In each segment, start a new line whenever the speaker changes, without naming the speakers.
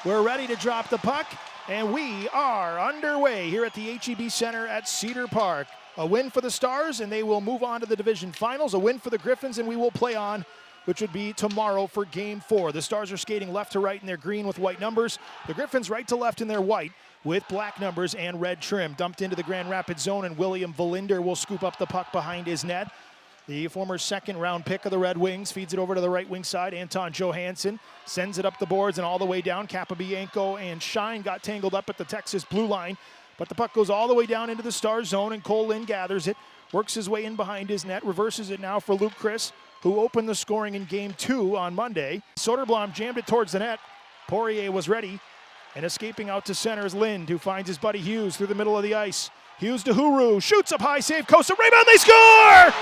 We're ready to drop the puck, and we are underway here at the HEB Center at Cedar Park. A win for the Stars, and they will move on to the division finals. A win for the Griffins, and we will play on, which would be tomorrow for Game 4. The Stars are skating left to right in their green with white numbers. The Griffins right to left in their white with black numbers and red trim. Dumped into the Grand Rapids zone, and William Valinder will scoop up the puck behind his net. The former second-round pick of the Red Wings feeds it over to the right wing side. Anton Johansson sends it up the boards and all the way down. Capobianco and Shine got tangled up at the Texas blue line, but the puck goes all the way down into the Stars zone, and Cole Lind gathers it, works his way in behind his net, reverses it now for Luke Chris, who opened the scoring in Game 2 on Monday. Soderblom jammed it towards the net. Poirier was ready, and escaping out to center is Lind, who finds his buddy Hughes through the middle of the ice. Hughes to Huru, shoots up high, save Kosa, rebound, they score!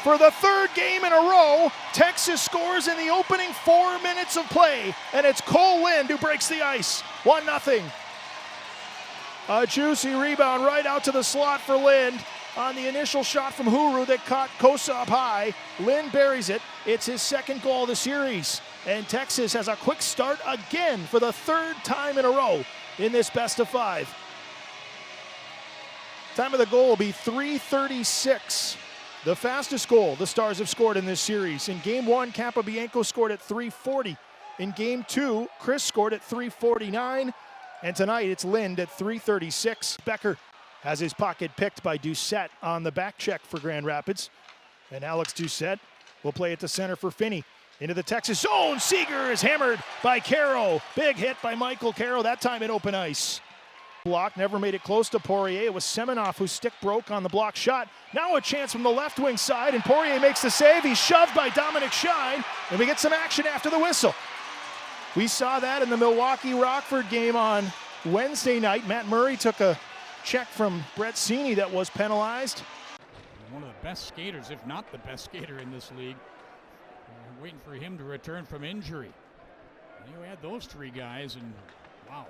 For the third game in a row, Texas scores in the opening 4 minutes of play, and it's Cole Lind who breaks the ice. 1-0. A juicy rebound right out to the slot for Lind on the initial shot from Huru that caught Kosa up high. Lind buries it. It's his second goal of the series, and Texas has a quick start again for the third time in a row in this best-of-5. Time of the goal will be 3:36. The fastest goal the Stars have scored in this series. In Game 1, Capobianco scored at 3:40. In Game 2, Chris scored at 3:49. And tonight, it's Lind at 3:36. Becker has his pocket picked by Doucette on the back check for Grand Rapids. And Alex Doucette will play it to center for Finney. Into the Texas zone. Seeger is hammered by Caro. Big hit by Michael Caro, that time in open ice. Block never made it close to Poirier. It was Semenoff whose stick broke on the block shot. Now a chance from the left wing side, and Poirier makes the save. He's shoved by Dominic Shine, and we get some action after the whistle. We saw that in the Milwaukee-Rockford game on Wednesday night. Matt Murray took a check from Brett Cini that was penalized.
One of the best skaters, if not the best skater in this league. We're waiting for him to return from injury. And you had those three guys, and wow.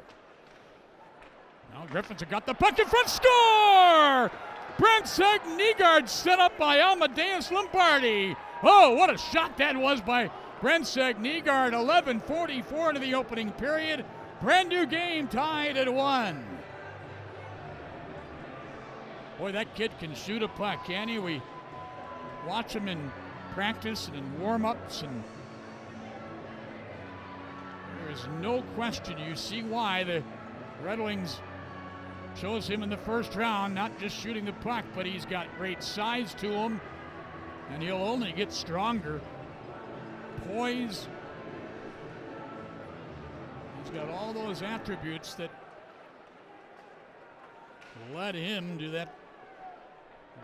Now Griffins have got the puck in front, score! Brent Nygaard set up by Amadeus Lombardi. Oh, what a shot that was by Brent Nygaard. 11:44 into the opening period. Brand new game tied at 1. Boy, that kid can shoot a puck, can he? We watch him in practice and in warm-ups, and there is no question. You see why the Red Wings chose him in the first round, not just shooting the puck, but he's got great size to him, and he'll only get stronger. Poise. He's got all those attributes that led him to that,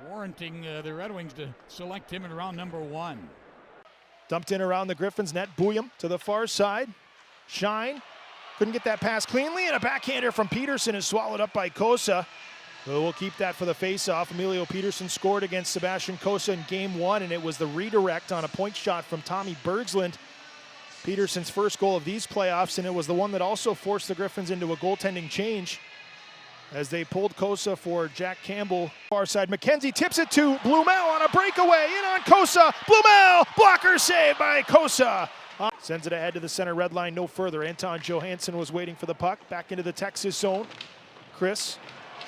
warranting the Red Wings to select him in round number 1.
Dumped in around the Griffins net. Bouillon to the far side. Shine. Couldn't get that pass cleanly, and a backhander from Peterson is swallowed up by Kosa. So we'll keep that for the face-off. Emilio Peterson scored against Sebastian Kosa in Game 1, and it was the redirect on a point shot from Tommy Bergsland. Peterson's first goal of these playoffs, and it was the one that also forced the Griffins into a goaltending change as they pulled Kosa for Jack Campbell. Far side, McKenzie tips it to Blumel on a breakaway. In on Kosa. Blumel, blocker save by Kosa. Sends it ahead to the center red line, no further. Anton Johansson was waiting for the puck. Back into the Texas zone. Chris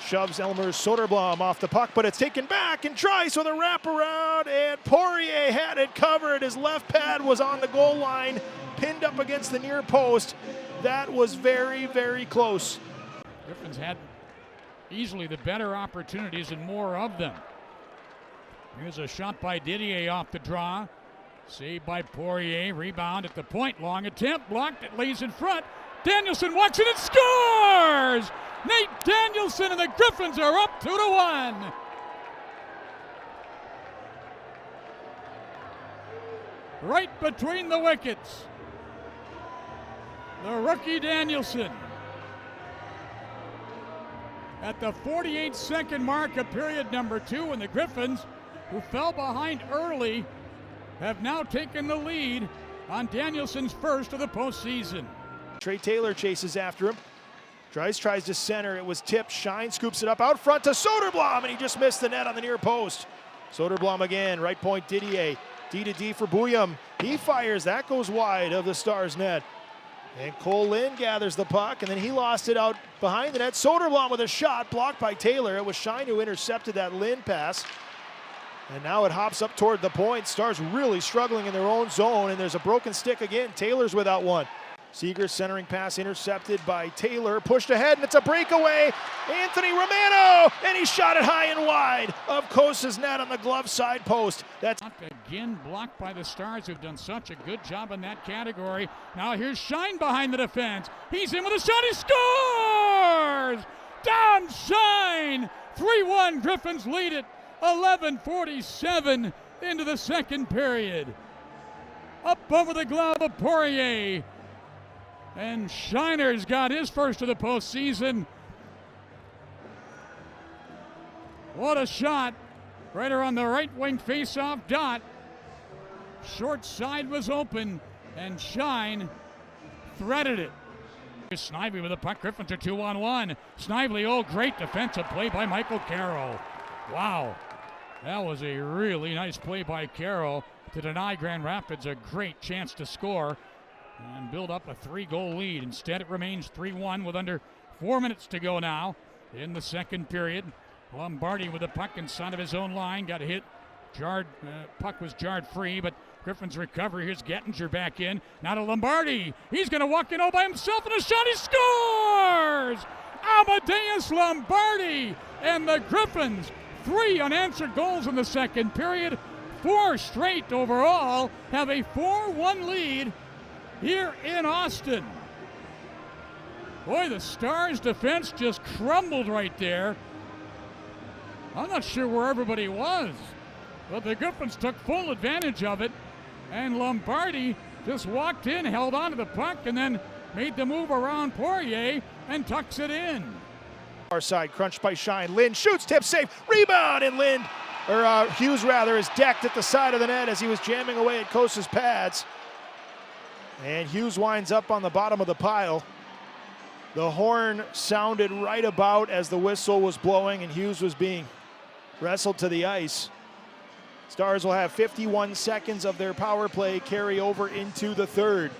shoves Elmer Soderblom off the puck, but it's taken back, and Trice with a wraparound, and Poirier had it covered. His left pad was on the goal line, pinned up against the near post. That was very, very close.
Griffins had easily the better opportunities and more of them. Here's a shot by Didier off the draw. Saved by Poirier, rebound at the point, long attempt, blocked, it lays in front. Danielson walks it and scores! Nate Danielson and the Griffins are up 2-1. Right between the wickets. The rookie Danielson. At the 48-second mark of period number 2, and the Griffins, who fell behind early, have now taken the lead on Danielson's first of the postseason.
Trey Taylor chases after him. Dreiss tries to center. It was tipped. Shine scoops it up out front to Soderblom, and he just missed the net on the near post. Soderblom again, right point Didier. D to D for Bouillon. He fires. That goes wide of the Stars net. And Cole Lind gathers the puck, and then he lost it out behind the net. Soderblom with a shot blocked by Taylor. It was Shine who intercepted that Lind pass. And now it hops up toward the point. Stars really struggling in their own zone, and there's a broken stick again. Taylor's without one. Seager's centering pass intercepted by Taylor, pushed ahead, and it's a breakaway. Anthony Romano, and he shot it high and wide of Kosa's net on the glove side post. That's
again blocked by the Stars, who've done such a good job in that category. Now here's Shine behind the defense. He's in with a shot, he scores! Don Shine! 3-1, Griffins lead it. 11:47 into the second period. Up over the glove of Poirier. And Shiner's got his first of the postseason. What a shot. Right around the right wing face-off dot. Short side was open, and Shine threaded it. Snively with the puck. Griffins are 2-on-1. Snively, oh, great defensive play by Michael Carroll. Wow. That was a really nice play by Carroll to deny Grand Rapids a great chance to score and build up a 3-goal lead. Instead, it remains 3-1 with under 4 minutes to go now in the second period. Lombardi with the puck inside of his own line, got hit. Puck was jarred free, but Griffins recover. Here's Gettinger back in. Now to Lombardi. He's going to walk in all by himself, and a shot. He scores! Amadeus Lombardi and the Griffins. 3 unanswered goals in the second period. 4 straight overall. Have a 4-1 lead here in Austin. Boy, the Stars' defense just crumbled right there. I'm not sure where everybody was, but the Griffins took full advantage of it, and Lombardi just walked in, held onto the puck, and then made the move around Poirier and tucks it in.
Far side, crunched by Shine. Lind shoots, tip, save, rebound, and Hughes is decked at the side of the net as he was jamming away at Kosa's pads. And Hughes winds up on the bottom of the pile. The horn sounded right about as the whistle was blowing and Hughes was being wrestled to the ice. Stars will have 51 seconds of their power play carry over into the third.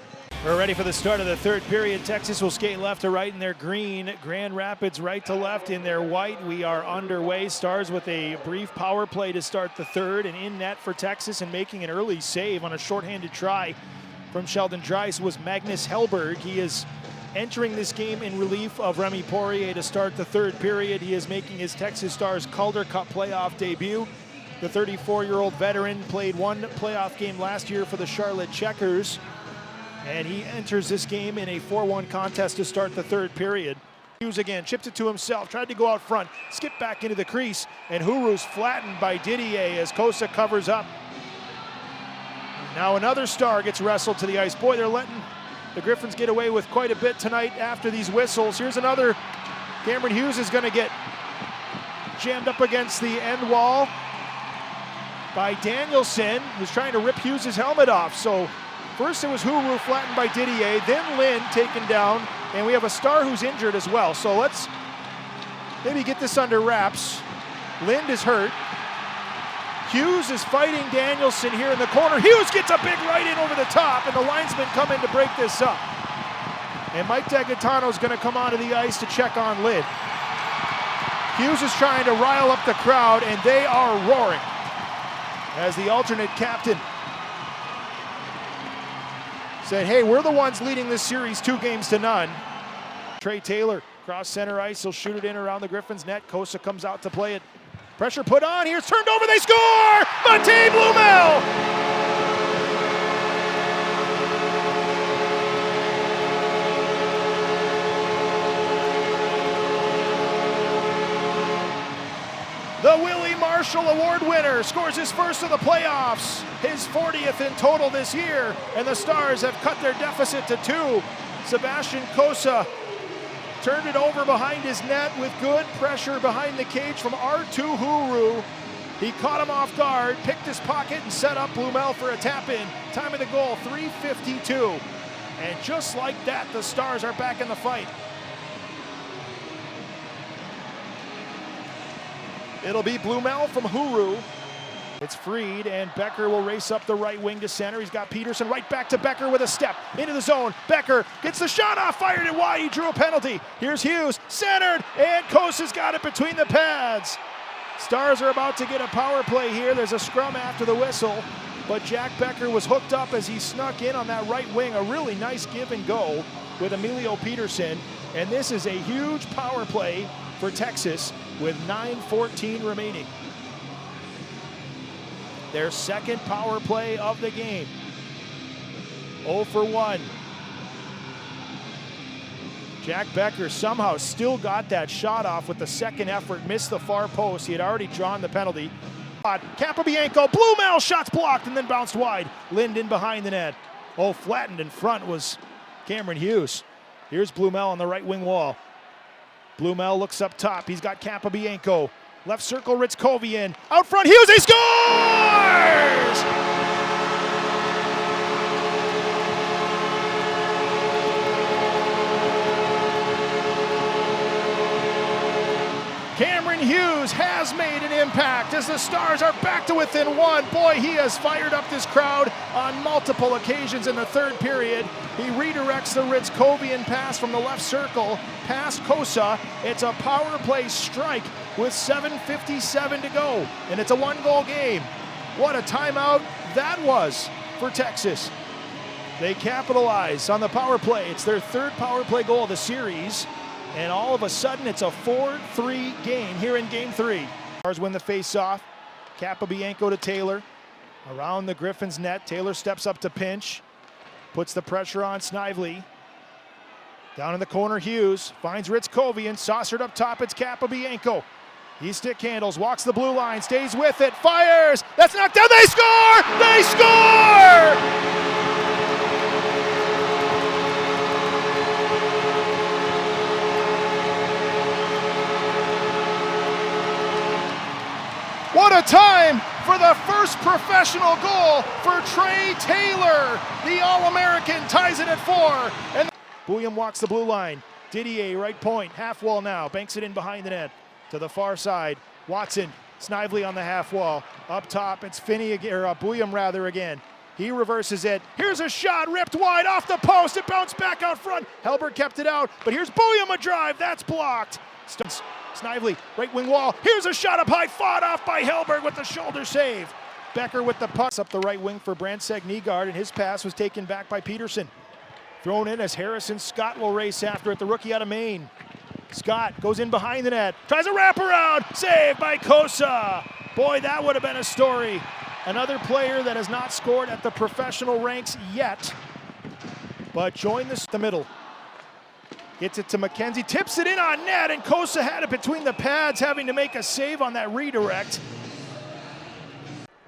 We're ready for the start of the third period. Texas will skate left to right in their green. Grand Rapids right to left in their white. We are underway. Stars with a brief power play to start the third, and in net for Texas and making an early save on a shorthanded try from Sheldon Dreiss was Magnus Hellberg. He is entering this game in relief of Remy Poirier to start the third period. He is making his Texas Stars Calder Cup playoff debut. The 34-year-old veteran played one playoff game last year for the Charlotte Checkers, and he enters this game in a 4-1 contest to start the third period. Hughes again chipped it to himself, tried to go out front, skipped back into the crease, and Huru's flattened by Didier as Kosa covers up. Now another Star gets wrestled to the ice. Boy, they're letting the Griffins get away with quite a bit tonight after these whistles. Here's another. Cameron Hughes is going to get jammed up against the end wall by Danielson, who's trying to rip Hughes' helmet off. So first it was Huru flattened by Didier, then Lind taken down, and we have a Star who's injured as well. So let's maybe get this under wraps. Lind is hurt. Hughes is fighting Danielson here in the corner. Hughes gets a big right in over the top, and the linesmen come in to break this up. And Mike D'Agostino's going to come onto the ice to check on Lind. Hughes is trying to rile up the crowd, and they are roaring as the alternate captain said, hey, we're the ones leading this series 2-0. Trey Taylor, cross center ice, he'll shoot it in around the Griffins net. Kosa comes out to play it. Pressure put on, here's turned over, they score! Matej Blumel! The Willie Marshall Award winner scores his first of the playoffs, his 40th in total this year, and the Stars have cut their deficit to 2. Sebastian Kosa turned it over behind his net with good pressure behind the cage from R2 Huru. He caught him off guard, picked his pocket, and set up Blumel for a tap-in. Time of the goal, 3:52. And just like that, the Stars are back in the fight. It'll be Blumel from Huru. It's freed, and Becker will race up the right wing to center. He's got Peterson right back to Becker with a step into the zone. Becker gets the shot off, fired it wide. He drew a penalty. Here's Hughes, centered, and Kosa's got it between the pads. Stars are about to get a power play here. There's a scrum after the whistle, but Jack Becker was hooked up as he snuck in on that right wing. A really nice give and go with Emilio Peterson, and this is a huge power play for Texas with 9:14 remaining. Their second power play of the game. 0 for 1. Jack Becker somehow still got that shot off with the second effort, missed the far post. He had already drawn the penalty. Capobianco, Blumel, shots blocked and then bounced wide. Linden behind the net. Oh, flattened in front was Cameron Hughes. Here's Blumel on the right wing wall. Blumel looks up top. He's got Capobianco. Left circle, Ritzkovian. Out front, Hughes, he scores! Cameron Hughes has made an impact as the Stars are back to within one. Boy, he has fired up this crowd on multiple occasions in the third period. He redirects the Ritzkovian pass from the left circle, past Kosa. It's a power play strike with 7:57 to go, and it's a one-goal game. What a timeout that was for Texas. They capitalize on the power play. It's their third power play goal of the series. And all of a sudden, it's a 4-3 game here in game 3. Stars win the face-off. Capobianco to Taylor. Around the Griffins net, Taylor steps up to pinch. Puts the pressure on Snively. Down in the corner, Hughes finds Ritzkovian. Saucered up top, it's Capobianco. He stick handles, walks the blue line, stays with it, fires. That's knocked down, they score! They score! What a time for the first professional goal for Trey Taylor. The All-American ties it at 4. And William walks the blue line. Didier, right point, half wall now. Banks it in behind the net to the far side. Watson, Snively on the half wall. Up top, it's Finney again, or William rather again. He reverses it. Here's a shot ripped wide off the post. It bounced back out front. Helberg kept it out, but here's William, a drive. That's blocked. Snively, right wing wall. Here's a shot up high, fought off by Helberg with the shoulder save. Becker with the puck up the right wing for Brandsegg Nygaard, and his pass was taken back by Peterson. Thrown in as Harrison Scott will race after it, the rookie out of Maine. Scott goes in behind the net, tries a wraparound, saved by Kosa. Boy, that would have been a story. Another player that has not scored at the professional ranks yet, but joined the middle. Gets it to McKenzie, tips it in on net, and Kosa had it between the pads, having to make a save on that redirect.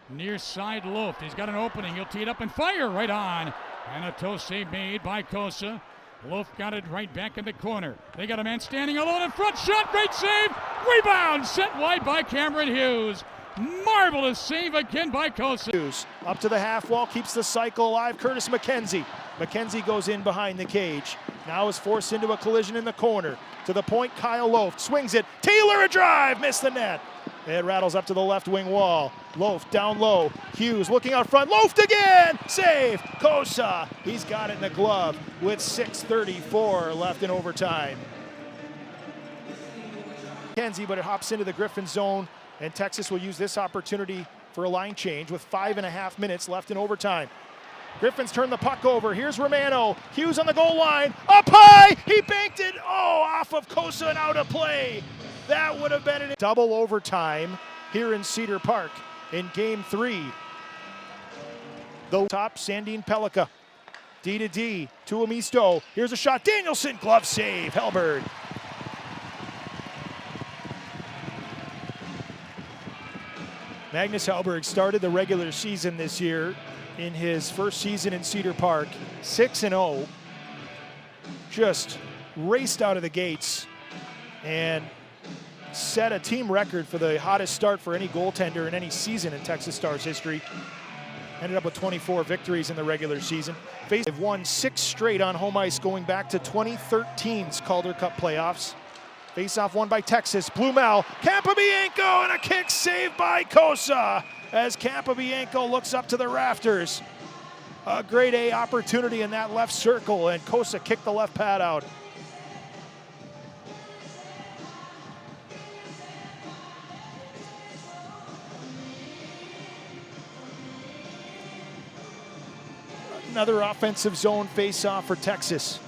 Near side Luft, he's got an opening, he'll tee it up and fire right on. And a toe save made by Kosa. Luft got it right back in the corner. They got a man standing alone in front, shot, great save, rebound, set wide by Cameron Hughes. Marvelous save again by Kosa.
Hughes up to the half wall, keeps the cycle alive, Curtis McKenzie. McKenzie goes in behind the cage. Now is forced into a collision in the corner. To the point, Kyle Loft swings it. Taylor a drive, missed the net. It rattles up to the left wing wall. Loft down low. Hughes looking out front. Loft again! Save! Kosa. He's got it in the glove with 6:34 left in overtime. McKenzie, but it hops into the Griffin zone, and Texas will use this opportunity for a line change with 5.5 minutes left in overtime. Griffins turn the puck over. Here's Romano. Hughes on the goal line. Up high. He banked it. Oh, off of Kosa and out of play. That would have been a double overtime here in Cedar Park in game 3. The top, Sandine Pellica. D to D to Amisto. Here's a shot. Danielson, glove save. Helberg. Magnus Helberg started the regular season this year in his first season in Cedar Park, 6-0. Just raced out of the gates and set a team record for the hottest start for any goaltender in any season in Texas Stars history. Ended up with 24 victories in the regular season. They've won 6 straight on home ice going back to 2013's Calder Cup playoffs. Face-off won by Texas. Blumel, Campabianco, and a kick saved by Kosa as Campabianco looks up to the rafters. A grade A opportunity in that left circle, and Kosa kicked the left pad out. Another offensive zone face-off for Texas.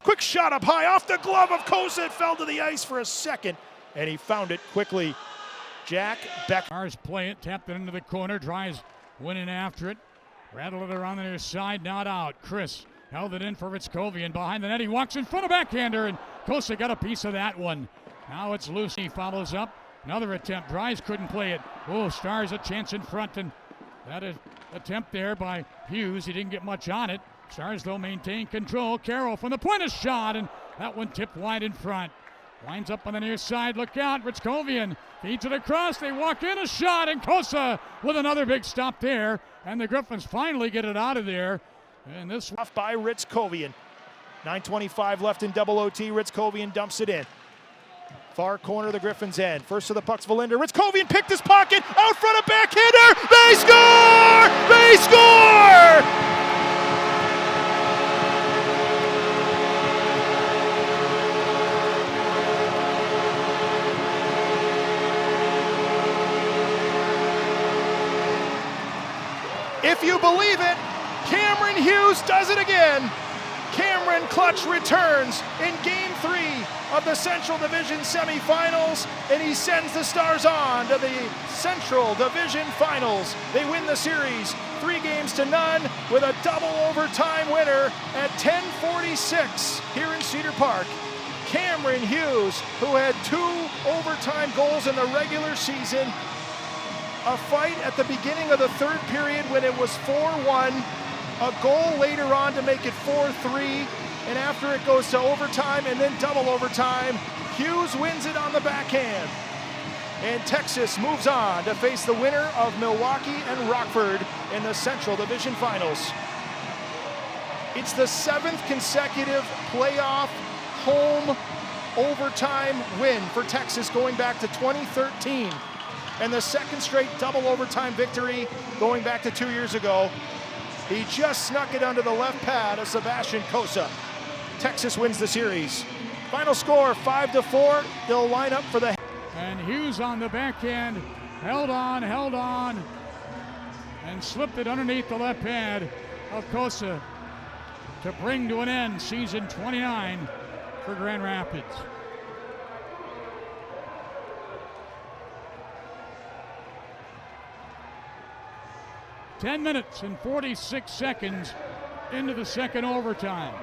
Quick shot up high off the glove of Kosa. It fell to the ice for a second, and he found it quickly. Jack Beck.
Stars play it, tapped it into the corner. Dries went in after it. Rattled it around the near side, not out. Chris held it in for Ritzkovian behind the net. He walks in front of backhander, and Kosa got a piece of that one. Now it's loose. He follows up. Another attempt. Dries couldn't play it. Oh, Stars a chance in front, and that attempt there by Hughes. He didn't get much on it. Stars, though, maintain control. Carroll from the point of shot, and that one tipped wide in front. Winds up on the near side. Look out. Ritzkovian feeds it across. They walk in a shot, and Kosa with another big stop there. And the Griffins finally get it out of there. And this
off by Ritzkovian. 9:25 left in double OT. Ritzkovian dumps it in. Far corner of the Griffins end. First to the puck's Valinder. Ritzkovian picked his pocket. Out front of backhander. They score! They score! If you believe it, Cameron Hughes does it again. Cameron clutch returns in Game 3 of the Central Division Semifinals, and he sends the Stars on to the Central Division Finals. They win the series 3-0 with a double overtime winner at 10:46 here in Cedar Park. Cameron Hughes, who had 2 overtime goals in the regular season, a fight at the beginning of the third period when it was 4-1, a goal later on to make it 4-3, and after it goes to overtime and then double overtime, Hughes wins it on the backhand. And Texas moves on to face the winner of Milwaukee and Rockford in the Central Division Finals. It's the 7th consecutive playoff home overtime win for Texas going back to 2013. And the 2nd straight double overtime victory going back to 2 years ago. He just snuck it under the left pad of Sebastian Kosa. Texas wins the series. Final score 5-4. They'll line up for the...
And Hughes on the backhand, held on, and slipped it underneath the left pad of Kosa to bring to an end season 29 for Grand Rapids. .10 and 46 seconds into the second overtime.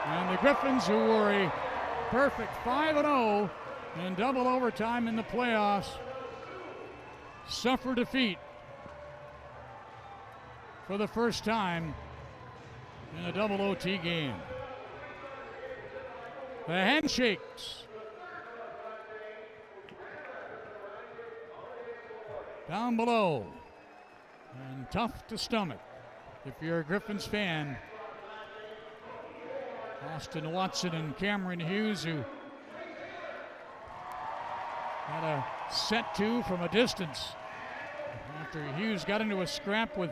And the Griffins, who were a perfect 5-0 in double overtime in the playoffs, suffer defeat for the first time in a double OT game. The handshakes down below, and tough to stomach if you're a Griffins fan. Austin Watson and Cameron Hughes, who had a set to from a distance after Hughes got into a scrap with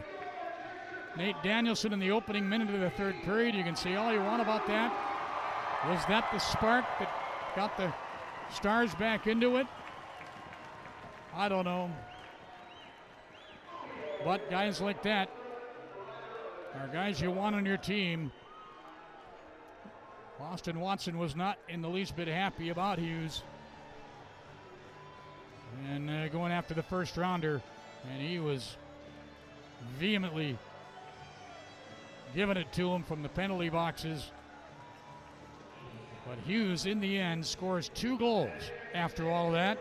Nate Danielson in the opening minute of the third period. You can say all you want about that. Was that the spark that got the Stars back into it? I don't know. But guys like that are guys you want on your team. Austin Watson was not in the least bit happy about Hughes and going after the first rounder, and he was vehemently giving it to him from the penalty boxes. But Hughes in the end scores 2 goals after all of that.